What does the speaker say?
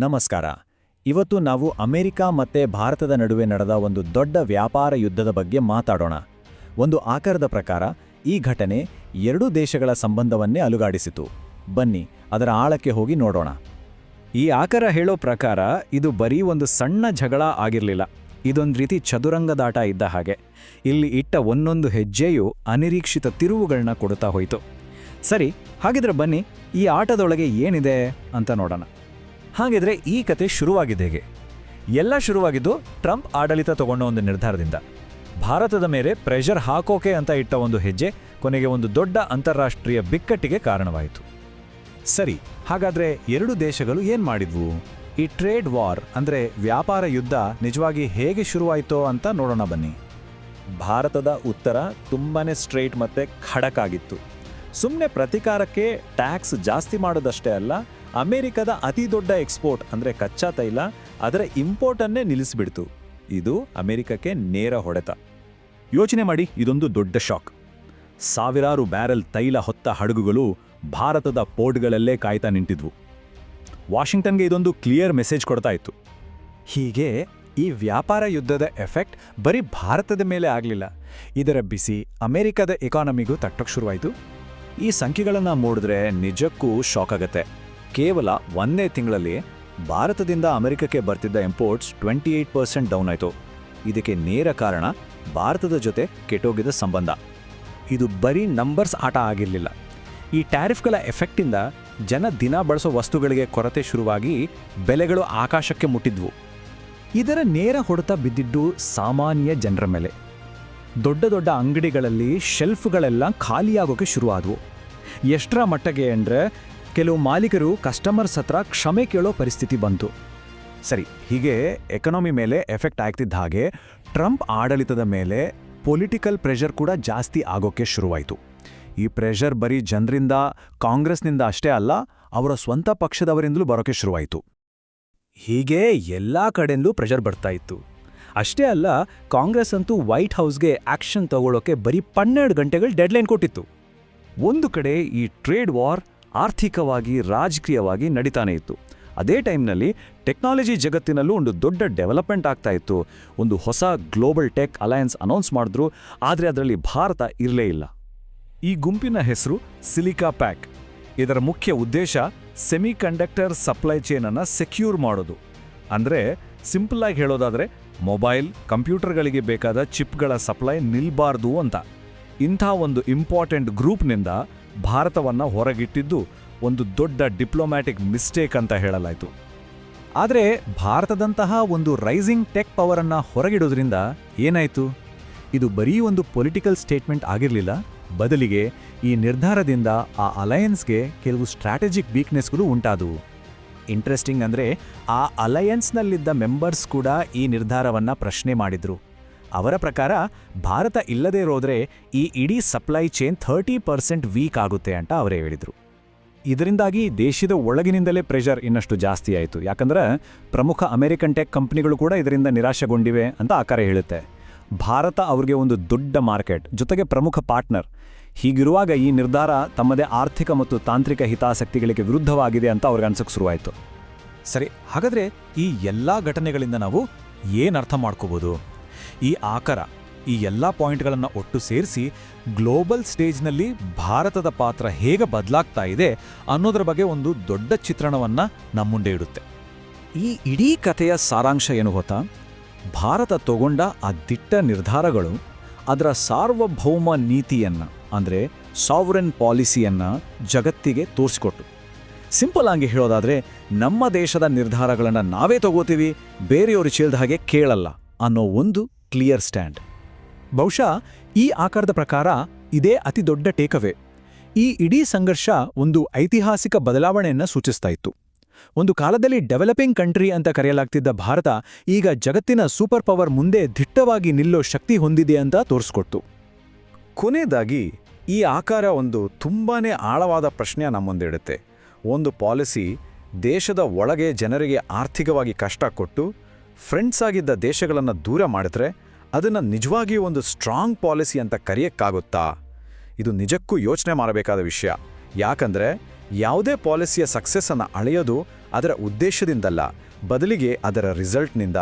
ನಮಸ್ಕಾರ. ಇವತ್ತು ನಾವು ಅಮೆರಿಕ ಮತ್ತೆ ಭಾರತದ ನಡುವೆ ನಡೆದ ಒಂದು ದೊಡ್ಡ ವ್ಯಾಪಾರ ಯುದ್ಧದ ಬಗ್ಗೆ ಮಾತಾಡೋಣ. ಒಂದು ಆಕಾರದ ಪ್ರಕಾರ ಈ ಘಟನೆ ಎರಡೂ ದೇಶಗಳ ಸಂಬಂಧವನ್ನೇ ಅಲುಗಾಡಿಸಿತು. ಬನ್ನಿ ಅದರ ಆಳಕ್ಕೆ ಹೋಗಿ ನೋಡೋಣ. ಈ ಆಕಾರ ಹೇಳೋ ಪ್ರಕಾರ ಇದು ಬರೀ ಒಂದು ಸಣ್ಣ ಜಗಳ ಆಗಿರಲಿಲ್ಲ. ಇದೊಂದು ರೀತಿ ಚದುರಂಗದಾಟ ಇದ್ದ ಹಾಗೆ. ಇಲ್ಲಿ ಇಟ್ಟ ಒಂದೊಂದು ಹೆಜ್ಜೆಯೂ ಅನಿರೀಕ್ಷಿತ ತಿರುವುಗಳನ್ನ ಕೊಡುತ್ತಾ ಹೋಯಿತು. ಸರಿ, ಹಾಗಿದ್ರೆ ಬನ್ನಿ ಈ ಆಟದೊಳಗೆ ಏನಿದೆ ಅಂತ ನೋಡೋಣ. ಹಾಗಿದ್ರೆ ಈ ಕತೆ ಶುರುವಾಗಿದ್ದು ಹೇಗೆ? ಎಲ್ಲ ಶುರುವಾಗಿದ್ದು ಟ್ರಂಪ್ ಆಡಳಿತ ತಗೊಂಡ ಒಂದು ನಿರ್ಧಾರದಿಂದ. ಭಾರತದ ಮೇಲೆ ಪ್ರೆಷರ್ ಹಾಕೋಕೆ ಅಂತ ಇಟ್ಟ ಒಂದು ಹೆಜ್ಜೆ ಕೊನೆಗೆ ಒಂದು ದೊಡ್ಡ ಅಂತಾರಾಷ್ಟ್ರೀಯ ಬಿಕ್ಕಟ್ಟಿಗೆ ಕಾರಣವಾಯಿತು. ಸರಿ, ಹಾಗಾದ್ರೆ ಎರಡು ದೇಶಗಳು ಏನ್ ಮಾಡಿದ್ವು? ಈ ಟ್ರೇಡ್ ವಾರ್ ಅಂದ್ರೆ ವ್ಯಾಪಾರ ಯುದ್ಧ ನಿಜವಾಗಿ ಹೇಗೆ ಶುರುವಾಯಿತೋ ಅಂತ ನೋಡೋಣ ಬನ್ನಿ. ಭಾರತದ ಉತ್ತರ ತುಂಬಾನೇ ಸ್ಟ್ರೈಟ್ ಮತ್ತೆ ಖಡಕ್ ಆಗಿತ್ತು. ಸುಮ್ಮನೆ ಪ್ರತಿಕಾರಕ್ಕೆ ಟ್ಯಾಕ್ಸ್ ಜಾಸ್ತಿ ಮಾಡೋದಷ್ಟೇ ಅಲ್ಲ, ಅಮೆರಿಕದ ಅತಿ ದೊಡ್ಡ ಎಕ್ಸ್ಪೋರ್ಟ್ ಅಂದ್ರೆ ಕಚ್ಚಾ ತೈಲ, ಅದರ ಇಂಪೋರ್ಟನ್ನೇ ನಿಲ್ಲಿಸಿಬಿಡ್ತು. ಇದು ಅಮೆರಿಕಕ್ಕೆ ನೇರ ಹೊಡೆತ. ಯೋಚನೆ ಮಾಡಿ, ಇದೊಂದು ದೊಡ್ಡ ಶಾಕ್. ಸಾವಿರಾರು ಬ್ಯಾರೆಲ್ ತೈಲ ಹೊತ್ತ ಹಡಗುಗಳು ಭಾರತದ ಪೋರ್ಟ್ಗಳಲ್ಲೇ ಕಾಯ್ತಾ ನಿಂತಿದ್ವು. ವಾಷಿಂಗ್ಟನ್ಗೆ ಇದೊಂದು ಕ್ಲಿಯರ್ ಮೆಸೇಜ್ ಕೊಡ್ತಾ ಇತ್ತು. ಹೀಗೆ ಈ ವ್ಯಾಪಾರ ಯುದ್ಧದ ಎಫೆಕ್ಟ್ ಬರೀ ಭಾರತದ ಮೇಲೆ ಆಗಲಿಲ್ಲ, ಇದರ ಬಿಸಿ ಅಮೆರಿಕದ ಎಕಾನಮಿಗೂ ತಟ್ಟಕ್ಕೆ ಶುರುವಾಯಿತು. ಈ ಸಂಖ್ಯೆಗಳನ್ನು ನೋಡಿದ್ರೆ ನಿಜಕ್ಕೂ ಶಾಕ್ ಆಗತ್ತೆ. ಕೇವಲ ಒಂದೇ ತಿಂಗಳಲ್ಲಿ ಭಾರತದಿಂದ ಅಮೆರಿಕಕ್ಕೆ ಬರ್ತಿದ್ದ ಇಂಪೋರ್ಟ್ಸ್ 28% ಡೌನ್ ಆಯಿತು. ಇದಕ್ಕೆ ನೇರ ಕಾರಣ ಭಾರತದ ಜೊತೆ ಕೆಟ್ಟೋಗಿದ್ದ ಸಂಬಂಧ. ಇದು ಬರೀ ನಂಬರ್ಸ್ ಆಟ ಆಗಿರಲಿಲ್ಲ. ಈ ಟ್ಯಾರಿಫ್ಗಳ ಎಫೆಕ್ಟಿಂದ ಜನ ದಿನ ಬಳಸೋ ವಸ್ತುಗಳಿಗೆ ಕೊರತೆ ಶುರುವಾಗಿ ಬೆಲೆಗಳು ಆಕಾಶಕ್ಕೆ ಮುಟ್ಟಿದ್ವು. ಇದರ ನೇರ ಹೊಡೆತ ಬಿದ್ದಿದ್ದು ಸಾಮಾನ್ಯ ಜನರ ಮೇಲೆ. ದೊಡ್ಡ ದೊಡ್ಡ ಅಂಗಡಿಗಳಲ್ಲಿ ಶೆಲ್ಫ್ಗಳೆಲ್ಲ ಖಾಲಿಯಾಗೋಕೆ ಶುರುವಾದವು. ಎಷ್ಟರ ಮಟ್ಟಿಗೆ ಅಂದರೆ ಕೆಲವು ಮಾಲೀಕರು ಕಸ್ಟಮರ್ಸ್ ಹತ್ರ ಕ್ಷಮೆ ಕೇಳೋ ಪರಿಸ್ಥಿತಿ ಬಂತು. ಸರಿ, ಹೀಗೆ ಎಕನಾಮಿ ಮೇಲೆ ಎಫೆಕ್ಟ್ ಆಗ್ತಿದ್ದ ಹಾಗೆ ಟ್ರಂಪ್ ಆಡಳಿತದ ಮೇಲೆ ಪೊಲಿಟಿಕಲ್ ಪ್ರೆಷರ್ ಕೂಡ ಜಾಸ್ತಿ ಆಗೋಕ್ಕೆ ಶುರುವಾಯಿತು. ಈ ಪ್ರೆಷರ್ ಬರೀ ಜನರಿಂದ, ಕಾಂಗ್ರೆಸ್ನಿಂದ ಅಷ್ಟೇ ಅಲ್ಲ, ಅವರ ಸ್ವಂತ ಪಕ್ಷದವರಿಂದಲೂ ಬರೋಕ್ಕೆ ಶುರುವಾಯಿತು. ಹೀಗೆ ಎಲ್ಲ ಕಡೆಯಿಂದಲೂ ಪ್ರೆಷರ್ ಬರ್ತಾ ಇತ್ತು. ಅಷ್ಟೇ ಅಲ್ಲ, ಕಾಂಗ್ರೆಸ್ ಅಂತೂ ವೈಟ್ ಹೌಸ್ಗೆ ಆಕ್ಷನ್ ತಗೊಳ್ಳೋಕೆ ಬರೀ 12 ಗಂಟೆಗಳು ಡೆಡ್ಲೈನ್ ಕೊಟ್ಟಿತ್ತು. ಒಂದು ಕಡೆ ಈ ಟ್ರೇಡ್ ವಾರ್ ಆರ್ಥಿಕವಾಗಿ ರಾಜಕೀಯವಾಗಿ ನಡೀತಾನೆ ಇತ್ತು. ಅದೇ ಟೈಮ್ನಲ್ಲಿ ಟೆಕ್ನಾಲಜಿ ಜಗತ್ತಿನಲ್ಲೂ ಒಂದು ದೊಡ್ಡ ಡೆವಲಪ್ಮೆಂಟ್ ಆಗ್ತಾ ಇತ್ತು. ಒಂದು ಹೊಸ ಗ್ಲೋಬಲ್ ಟೆಕ್ ಅಲಯನ್ಸ್ ಅನೌನ್ಸ್ ಮಾಡಿದ್ರು, ಆದರೆ ಅದರಲ್ಲಿ ಭಾರತ ಇರಲೇ ಇಲ್ಲ. ಈ ಗುಂಪಿನ ಹೆಸರು ಸಿಲಿಕಾ ಪ್ಯಾಕ್. ಇದರ ಮುಖ್ಯ ಉದ್ದೇಶ ಸೆಮಿಕಂಡಕ್ಟರ್ ಸಪ್ಲೈ ಚೈನ್ ಅನ್ನು ಸೆಕ್ಯೂರ್ ಮಾಡೋದು. ಅಂದರೆ ಸಿಂಪಲ್ ಆಗಿ ಹೇಳೋದಾದರೆ ಮೊಬೈಲ್, ಕಂಪ್ಯೂಟರ್ಗಳಿಗೆ ಬೇಕಾದ ಚಿಪ್ಗಳ ಸಪ್ಲೈ ನಿಲ್ಬಾರ್ದು ಅಂತ. ಇಂಥ ಒಂದು ಇಂಪಾರ್ಟೆಂಟ್ ಗ್ರೂಪ್ನಿಂದ ಭಾರತವನ್ನು ಹೊರಗಿಟ್ಟಿದ್ದು ಒಂದು ದೊಡ್ಡ ಡಿಪ್ಲೊಮ್ಯಾಟಿಕ್ ಮಿಸ್ಟೇಕ್ ಅಂತ ಹೇಳಲಾಯಿತು. ಆದರೆ ಭಾರತದಂತಹ ಒಂದು ರೈಸಿಂಗ್ ಟೆಕ್ ಪವರನ್ನು ಹೊರಗಿಡೋದ್ರಿಂದ ಏನಾಯಿತು? ಇದು ಬರೀ ಒಂದು ಪೊಲಿಟಿಕಲ್ ಸ್ಟೇಟ್ಮೆಂಟ್ ಆಗಿರಲಿಲ್ಲ. ಬದಲಿಗೆ ಈ ನಿರ್ಧಾರದಿಂದ ಆ ಅಲಯನ್ಸ್ಗೆ ಕೆಲವು ಸ್ಟ್ರಾಟಜಿಕ್ ವೀಕ್ನೆಸ್ಗಳು ಉಂಟಾದವು. ಇಂಟ್ರೆಸ್ಟಿಂಗ್ ಅಂದರೆ ಆ ಅಲಯನ್ಸ್ನಲ್ಲಿದ್ದ ಮೆಂಬರ್ಸ್ ಕೂಡ ಈ ನಿರ್ಧಾರವನ್ನು ಪ್ರಶ್ನೆ ಮಾಡಿದ್ರು. ಅವರ ಪ್ರಕಾರ ಭಾರತ ಇಲ್ಲದೇ ಇರೋದ್ರೆ ಈ ಇಡೀ ಸಪ್ಲೈ ಚೈನ್ 30% ವೀಕ್ ಆಗುತ್ತೆ ಅಂತ ಅವರೇ ಹೇಳಿದರು. ಇದರಿಂದಾಗಿ ದೇಶದ ಒಳಗಿನಿಂದಲೇ ಪ್ರೆಷರ್ ಇನ್ನಷ್ಟು ಜಾಸ್ತಿ ಆಯಿತು. ಯಾಕಂದ್ರೆ ಪ್ರಮುಖ ಅಮೆರಿಕನ್ ಟೆಕ್ ಕಂಪ್ನಿಗಳು ಕೂಡ ಇದರಿಂದ ನಿರಾಶೆಗೊಂಡಿವೆ ಅಂತ ಆಕಾರ ಹೇಳುತ್ತೆ. ಭಾರತ ಅವ್ರಿಗೆ ಒಂದು ದೊಡ್ಡ ಮಾರ್ಕೆಟ್, ಜೊತೆಗೆ ಪ್ರಮುಖ ಪಾರ್ಟ್ನರ್. ಹೀಗಿರುವಾಗ ಈ ನಿರ್ಧಾರ ತಮ್ಮದೇ ಆರ್ಥಿಕ ಮತ್ತು ತಾಂತ್ರಿಕ ಹಿತಾಸಕ್ತಿಗಳಿಗೆ ವಿರುದ್ಧವಾಗಿದೆ ಅಂತ ಅವ್ರಿಗೆ ಅನ್ಸಕ್ಕೆ ಶುರುವಾಯಿತು. ಸರಿ, ಹಾಗಾದರೆ ಈ ಎಲ್ಲ ಘಟನೆಗಳಿಂದ ನಾವು ಏನು ಅರ್ಥ ಮಾಡ್ಕೋಬೋದು? ಈ ಆಕಾರ, ಈ ಎಲ್ಲ ಪಾಯಿಂಟ್ಗಳನ್ನು ಒಟ್ಟು ಸೇರಿಸಿ ಗ್ಲೋಬಲ್ ಸ್ಟೇಜ್ನಲ್ಲಿ ಭಾರತದ ಪಾತ್ರ ಹೇಗೆ ಬದಲಾಗ್ತಾ ಇದೆ ಅನ್ನೋದ್ರ ಬಗ್ಗೆ ಒಂದು ದೊಡ್ಡ ಚಿತ್ರಣವನ್ನು ನಮ್ಮ ಮುಂದೆ ಇಡುತ್ತೆ. ಈ ಇಡೀ ಕಥೆಯ ಸಾರಾಂಶ ಏನು ಗೊತ್ತಾ? ಭಾರತ ತಗೊಂಡ ಆ ದಿಟ್ಟ ನಿರ್ಧಾರಗಳು ಅದರ ಸಾರ್ವಭೌಮ ನೀತಿಯನ್ನು, ಅಂದರೆ ಸಾವರೆನ್ ಪಾಲಿಸಿಯನ್ನು ಜಗತ್ತಿಗೆ ತೋರಿಸಿಕೊಟ್ಟು. ಸಿಂಪಲ್ ಆಗಿ ಹೇಳೋದಾದರೆ, ನಮ್ಮ ದೇಶದ ನಿರ್ಧಾರಗಳನ್ನು ನಾವೇ ತಗೋತೀವಿ, ಬೇರೆಯವರು ಚೀಲ್ದ ಹಾಗೆ ಕೇಳಲ್ಲ ಅನ್ನೋ ಒಂದು ಕ್ಲಿಯರ್ ಸ್ಟ್ಯಾಂಡ್. ಬಹುಶಃ ಈ ಆಕಾರದ ಪ್ರಕಾರ ಇದೇ ಅತಿ ದೊಡ್ಡ ಟೇಕವೇ. ಈ ಇಡೀ ಸಂಘರ್ಷ ಒಂದು ಐತಿಹಾಸಿಕ ಬದಲಾವಣೆಯನ್ನು ಸೂಚಿಸ್ತಾ ಇತ್ತು. ಒಂದು ಕಾಲದಲ್ಲಿ ಡೆವಲಪಿಂಗ್ ಕಂಟ್ರಿ ಅಂತ ಕರೆಯಲಾಗ್ತಿದ್ದ ಭಾರತ ಈಗ ಜಗತ್ತಿನ ಸೂಪರ್ ಪವರ್ ಮುಂದೆ ದಿಟ್ಟವಾಗಿ ನಿಲ್ಲೋ ಶಕ್ತಿ ಹೊಂದಿದೆ ಅಂತ ತೋರಿಸ್ಕೊಡ್ತು. ಕೊನೆಯದಾಗಿ ಈ ಆಕಾರ ಒಂದು ತುಂಬಾನೇ ಆಳವಾದ ಪ್ರಶ್ನೆ ನಮ್ಮ ಮುಂದೆ ಇಡುತ್ತೆ. ಒಂದು ಪಾಲಿಸಿ ದೇಶದ ಒಳಗೆ ಜನರಿಗೆ ಆರ್ಥಿಕವಾಗಿ ಕಷ್ಟ ಕೊಟ್ಟು ಫ್ರೆಂಡ್ಸ್ ಆಗಿದ್ದ ದೇಶಗಳನ್ನು ದೂರ ಮಾಡಿದ್ರೆ ಅದನ್ನು ನಿಜವಾಗಿಯೂ ಒಂದು ಸ್ಟ್ರಾಂಗ್ ಪಾಲಿಸಿ ಅಂತ ಕರೆಯಕ್ಕಾಗುತ್ತಾ? ಇದು ನಿಜಕ್ಕೂ ಯೋಚನೆ ಮಾಡಬೇಕಾದ ವಿಷಯ. ಯಾಕಂದರೆ ಯಾವುದೇ ಪಾಲಿಸಿಯ ಸಕ್ಸಸ್ಸನ್ನು ಅಳೆಯೋದು ಅದರ ಉದ್ದೇಶದಿಂದಲ್ಲ, ಬದಲಿಗೆ ಅದರ ರಿಸಲ್ಟ್ನಿಂದ,